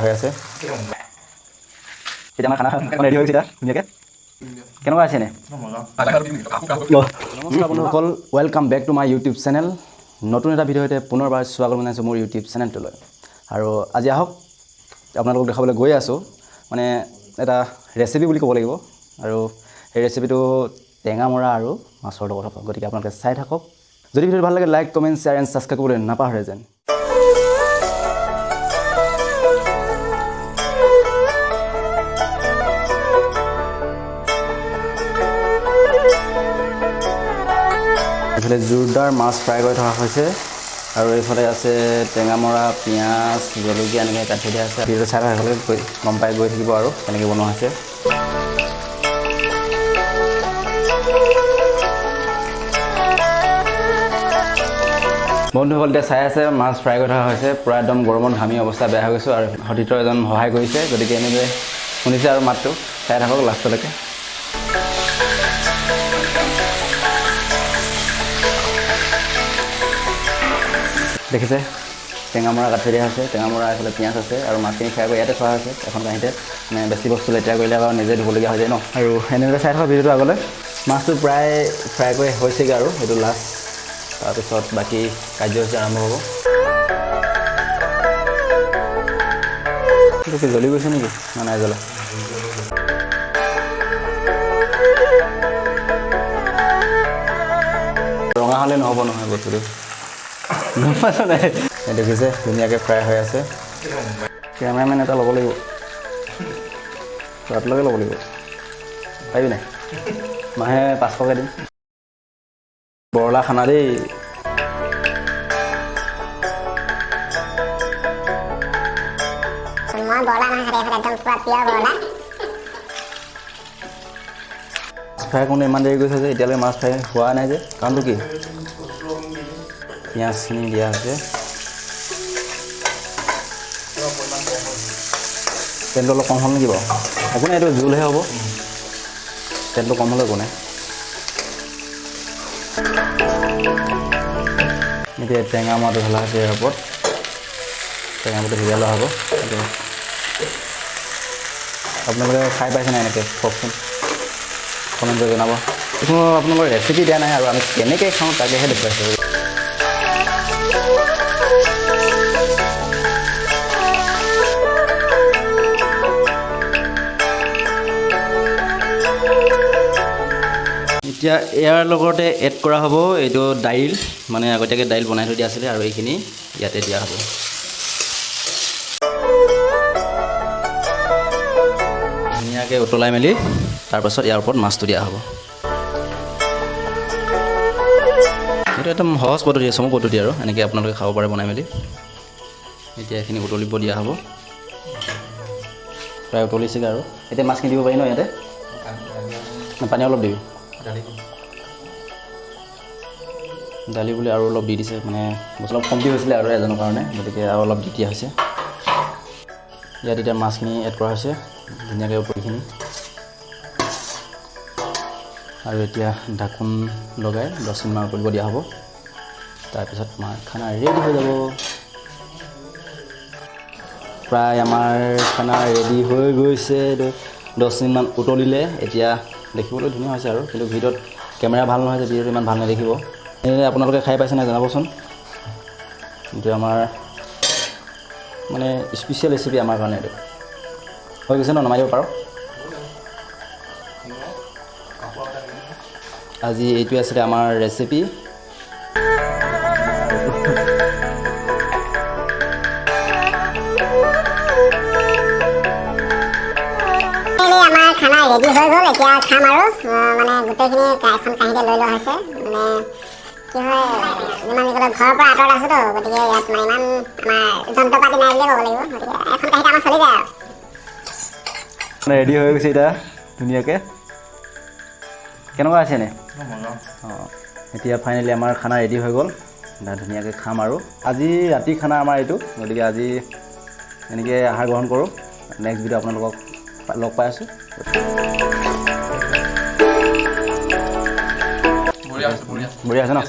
হৈ আছে এতিয়া আমাৰ খানা ৰেডি হৈ গৈছে ধুনীয়াকৈ কেনেকুৱা আছে নে নমস্কাৰ বন্ধুসকল welcome back to my YouTube channel নতুন এটা ভিডিঅ'তে পুনৰবাৰ স্বাগত জনাইছোঁ মোৰ ইউটিউব চেনেলটোলৈ আৰু আজি আহক আপোনালোকক দেখাবলৈ গৈ আছোঁ মানে এটা ৰেচিপি বুলি ক'ব লাগিব আৰু এই ৰেচিপিটো টেঙা মৰা আৰু মাছৰ লগত হ'ব গতিকে আপোনালোকে চাই থাকক যদি ভিডিঅ'টো ভাল লাগে like comment share and subscribe কৰিবলৈ নাপাহৰে যেন এইফালে জোৰদাৰ মাছ ফ্ৰাই কৰি থকা হৈছে আৰু এইফালে আছে টেঙা মৰা পিঁয়াজ জলকীয়া এনেকৈ কাটি দিয়া আছে ভিডিঅ'টো চাই সেইফালে গম পাই গৈ থাকিব আৰু কেনেকৈ বনোৱা হৈছে বন্ধুসকল এতিয়া চাই আছে মাছ ফ্ৰাই কৰি থকা হৈছে পূৰা একদম গৰমত ঘামি অৱস্থা বেয়া হৈ গৈছোঁ আৰু সতীৰ্থ এজন সহায় কৰিছে গতিকে এনেকৈ শুনিছে আৰু মাতটো চাই থাকক লাষ্টলৈকে দেখিছে টেঙা মৰা কাটি দিয়া হৈছে টেঙা মৰা এইফালে পিঁয়াজ আছে আৰু মাছখিনি ফ্ৰাই কৰি ইয়াতে থোৱা হৈছে এখন কাঁহীতে মানে বেছি বস্তু লেতেৰা কৰিলে বাৰু নিজে ধুবলগীয়া হৈ যায় ন আৰু এনেদৰে চাই থকা ভিডিঅ'টো আগলৈ মাছটো প্ৰায় ফ্ৰাই কৰি হৈছেগৈ আৰু সেইটো লাষ্ট তাৰপিছত বাকী কাৰ্যসূচী আৰম্ভ হ'ব এইটো কি জ্বলি গৈছে নেকি না নাই জ্বলা ৰঙা হ'লে নহ'ব নহয় বস্তুটো দেখিছে ধুনীয়াকৈ ফ্ৰাই হৈ আছে কেমেৰামেন এটা ল'ব লাগিব ৰাতিলৈকে ল'ব লাগিব পাৰিবি নাই মাহে 500কৈ দিম বৰলা খানা দেই ফ্ৰাই কৰোঁতে ইমান দেৰি গৈছে যে এতিয়ালৈকে মাছ ফ্ৰাই হোৱা নাই যে কাৰণটো কি পিঁয়াজখিনি দিয়া হৈছে তেলটো অলপ কম হ'ল নেকি বাৰু একো নাই এইটো জোলহে হ'ব তেলটো কম হ'লে একো নাই এতিয়া টেঙা মৰাটো ঢলা হৈছে ইয়াৰ ওপৰত টেঙা মৰাটো সিজাই লোৱা হ'ব এইটো আপোনালোকে খাই পাইছে নাই এনেকৈ কওকচোন কমেণ্ট কৰি জনাব এইটো আপোনালোকৰ ৰেচিপি দিয়া নাই আৰু আমি কেনেকৈ খাওঁ তাকেহে দেখুৱাইছোঁ এতিয়া ইয়াৰ লগতে এড কৰা হ'ব এইটো দাইল মানে আগতীয়াকৈ দাইল বনাই থৈ দিয়া আছিলে আৰু এইখিনি ইয়াতে দিয়া হ'ব ধুনীয়াকৈ উতলাই মেলি তাৰপাছত ইয়াৰ ওপৰত মাছটো দিয়া হ'ব এইটো একদম সহজ পদ্ধতি চমু পদ্ধতি আৰু এনেকৈ আপোনালোকে খাব পাৰে বনাই মেলি এতিয়া এইখিনি উতলিব দিয়া হ'ব প্ৰায় উতলিছেগৈ আৰু এতিয়া মাছখিনি দিব পাৰি ন ইয়াতে পানী অলপ দিবি দালি বুলি আৰু অলপ দি দিছে মানে অলপ কমটি হৈছিলে আৰু এজনৰ কাৰণে গতিকে আৰু অলপ দি দিয়া হৈছে ইয়াত এতিয়া মাছখিনি এড কৰা হৈছে ধুনীয়াকৈ ওপৰখিনি আৰু এতিয়া ঢাকোন লগাই 10 মিনিটমান কৰিব দিয়া হ'ব তাৰপিছত আমাৰ খানা ৰেডি হৈ যাব প্ৰায় আমাৰ খানা ৰেডি হৈ গৈছে 10 মিনিটমান উতলিলে এতিয়া দেখিবলৈ ধুনীয়া হৈছে আৰু কিন্তু ভিডিঅ'ত কেমেৰা ভাল নহয় যে ভিডিঅ'টো ইমান ভাল নেদেখিব এই আপোনালোকে খাই পাইছে নাই জনাবচোন এইটো আমাৰ মানে স্পেচিয়েল ৰেচিপি আমাৰ কাৰণে এইটো হৈ গৈছে ন নমাই দিব পাৰোঁ আজি এইটোৱে আছিলে আমাৰ ৰেচিপি আমাৰ খানা ৰেডি হৈ গ'ল এতিয়া খাম আৰু মানে গোটেইখিনি এখন কাঁহীতে লৈ লোৱা হৈছে মানে কি হয় ইমান ঘৰৰ পৰা আঁতৰত আছোঁ তো গতিকে ইয়াত মানে ইমান আমাৰ যন্ত্ৰ পাতি নাই বুলিয়ে ক'ব লাগিব গতিকে এখন কাঁহীতে আমাৰ চলি যায় আৰু ৰেডি হৈ গৈছে এতিয়া ধুনীয়াকৈ কেনেকুৱা আছেনে অঁ এতিয়া ফাইনেলি আমাৰ খানা ৰেডি হৈ গ'ল ধুনীয়াকৈ খাম আৰু আজি ৰাতি খানা আমাৰ এইটো গতিকে আজি এনেকৈ আহাৰ গ্ৰহণ কৰোঁ নেক্সট ভিডিঅ' আপোনালোকক লগ পাই আছোঁ বঢ়িয়া আছে ন